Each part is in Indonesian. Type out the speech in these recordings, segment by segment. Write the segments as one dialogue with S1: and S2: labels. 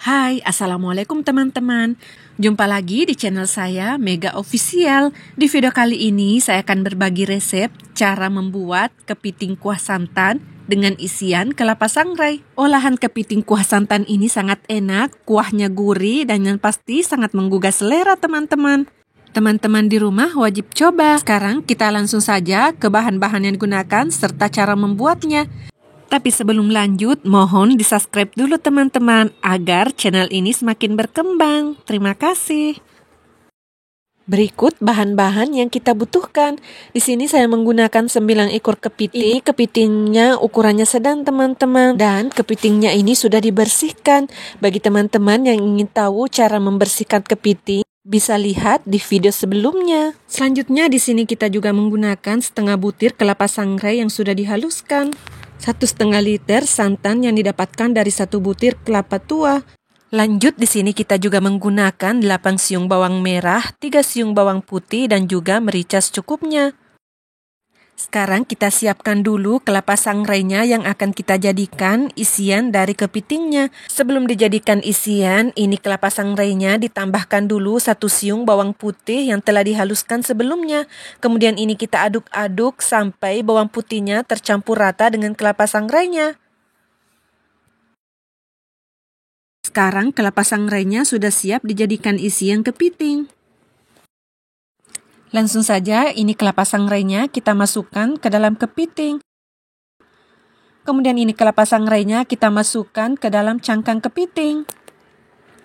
S1: Hai, Assalamualaikum teman-teman. Jumpa lagi di channel saya, Mega Official. Di video kali ini saya akan berbagi resep cara membuat kepiting kuah santan dengan isian kelapa sangrai. Olahan kepiting kuah santan ini sangat enak, kuahnya gurih dan yang pasti sangat menggugah selera teman-teman. Teman-teman di rumah wajib coba. Sekarang kita langsung saja ke bahan-bahan yang digunakan serta cara membuatnya. Tapi sebelum lanjut, mohon di-subscribe dulu teman-teman agar channel ini semakin berkembang. Terima kasih. Berikut bahan-bahan yang kita butuhkan. Di sini saya menggunakan 9 ekor kepiting. Kepitingnya ukurannya sedang teman-teman. Dan kepitingnya ini sudah dibersihkan. Bagi teman-teman yang ingin tahu cara membersihkan kepiting, bisa lihat di video sebelumnya. Selanjutnya di sini kita juga menggunakan setengah butir kelapa sangrai yang sudah dihaluskan. 1,5 liter santan yang didapatkan dari 1 butir kelapa tua. Lanjut di sini kita juga menggunakan 8 siung bawang merah, 3 siung bawang putih dan juga merica secukupnya. Sekarang kita siapkan dulu kelapa sangrainya yang akan kita jadikan isian dari kepitingnya. Sebelum dijadikan isian, ini kelapa sangrainya ditambahkan dulu 1 siung bawang putih yang telah dihaluskan sebelumnya. Kemudian ini kita aduk-aduk sampai bawang putihnya tercampur rata dengan kelapa sangrainya. Sekarang kelapa sangrainya sudah siap dijadikan isian kepiting. Langsung saja ini kelapa sangrainya kita masukkan ke dalam kepiting. Kemudian ini kelapa sangrainya kita masukkan ke dalam cangkang kepiting.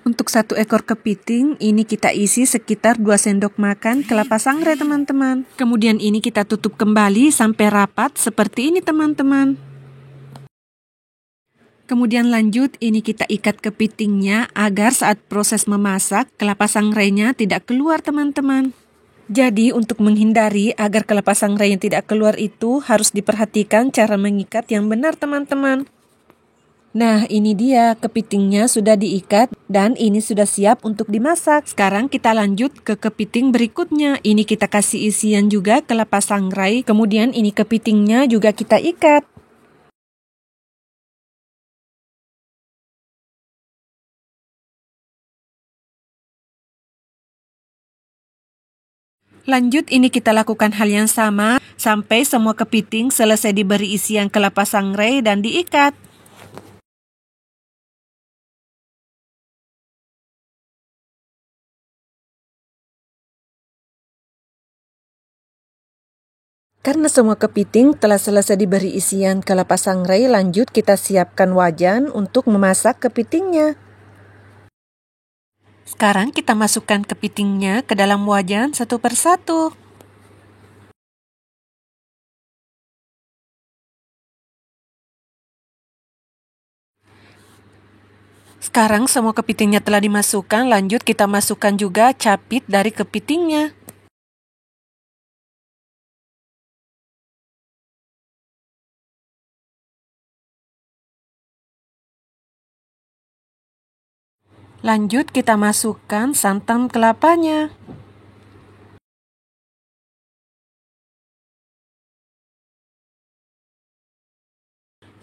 S1: Untuk 1 ekor kepiting ini kita isi sekitar 2 sendok makan kelapa sangrai teman-teman. Kemudian ini kita tutup kembali sampai rapat seperti ini teman-teman. Kemudian lanjut ini kita ikat kepitingnya agar saat proses memasak kelapa sangrainya tidak keluar teman-teman. Jadi untuk menghindari agar kelapa sangrai yang tidak keluar itu harus diperhatikan cara mengikat yang benar teman-teman. Nah ini dia kepitingnya sudah diikat dan ini sudah siap untuk dimasak. Sekarang kita lanjut ke kepiting berikutnya. Ini kita kasih isian juga kelapa sangrai. Kemudian ini kepitingnya juga kita ikat. Lanjut ini kita lakukan hal yang sama sampai semua kepiting selesai diberi isian kelapa sangrai dan diikat. Karena semua kepiting telah selesai diberi isian kelapa sangrai, lanjut kita siapkan wajan untuk memasak kepitingnya. Sekarang kita masukkan kepitingnya ke dalam wajan satu persatu. Sekarang semua kepitingnya telah dimasukkan, lanjut kita masukkan juga capit dari kepitingnya. Lanjut kita masukkan santan kelapanya.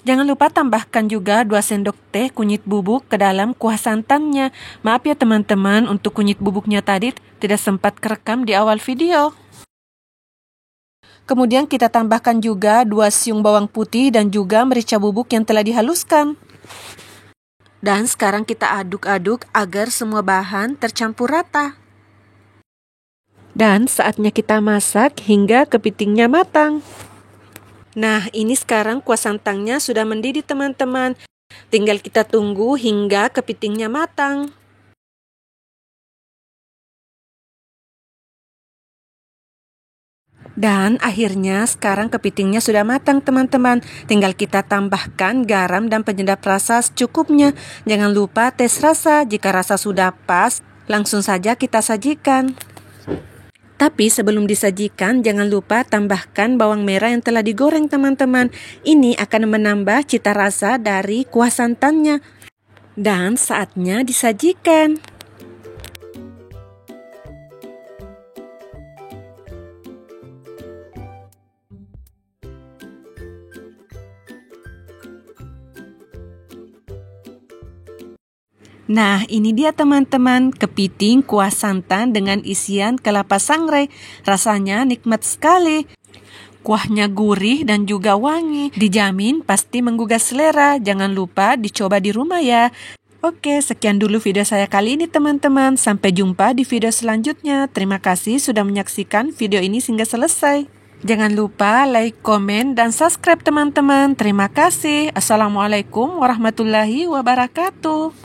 S1: Jangan lupa tambahkan juga 2 sendok teh kunyit bubuk ke dalam kuah santannya. Maaf ya teman-teman, untuk kunyit bubuknya tadi tidak sempat kerekam di awal video. Kemudian kita tambahkan juga 2 siung bawang putih dan juga merica bubuk yang telah dihaluskan. Dan sekarang kita aduk-aduk agar semua bahan tercampur rata. Dan saatnya kita masak hingga kepitingnya matang. Nah, ini sekarang kuah santannya sudah mendidih teman-teman. Tinggal kita tunggu hingga kepitingnya matang. Dan akhirnya sekarang kepitingnya sudah matang teman-teman. Tinggal kita tambahkan garam dan penyedap rasa secukupnya. Jangan lupa tes rasa. Jika rasa sudah pas, langsung saja kita sajikan. Tapi sebelum disajikan, jangan lupa tambahkan bawang merah yang telah digoreng teman-teman. Ini akan menambah cita rasa dari kuah santannya. Dan saatnya disajikan. Nah, ini dia teman-teman, kepiting kuah santan dengan isian kelapa sangrai. Rasanya nikmat sekali. Kuahnya gurih dan juga wangi. Dijamin pasti menggugah selera. Jangan lupa dicoba di rumah ya. Oke, sekian dulu video saya kali ini teman-teman. Sampai jumpa di video selanjutnya. Terima kasih sudah menyaksikan video ini hingga selesai. Jangan lupa like, komen, dan subscribe teman-teman. Terima kasih. Assalamualaikum warahmatullahi wabarakatuh.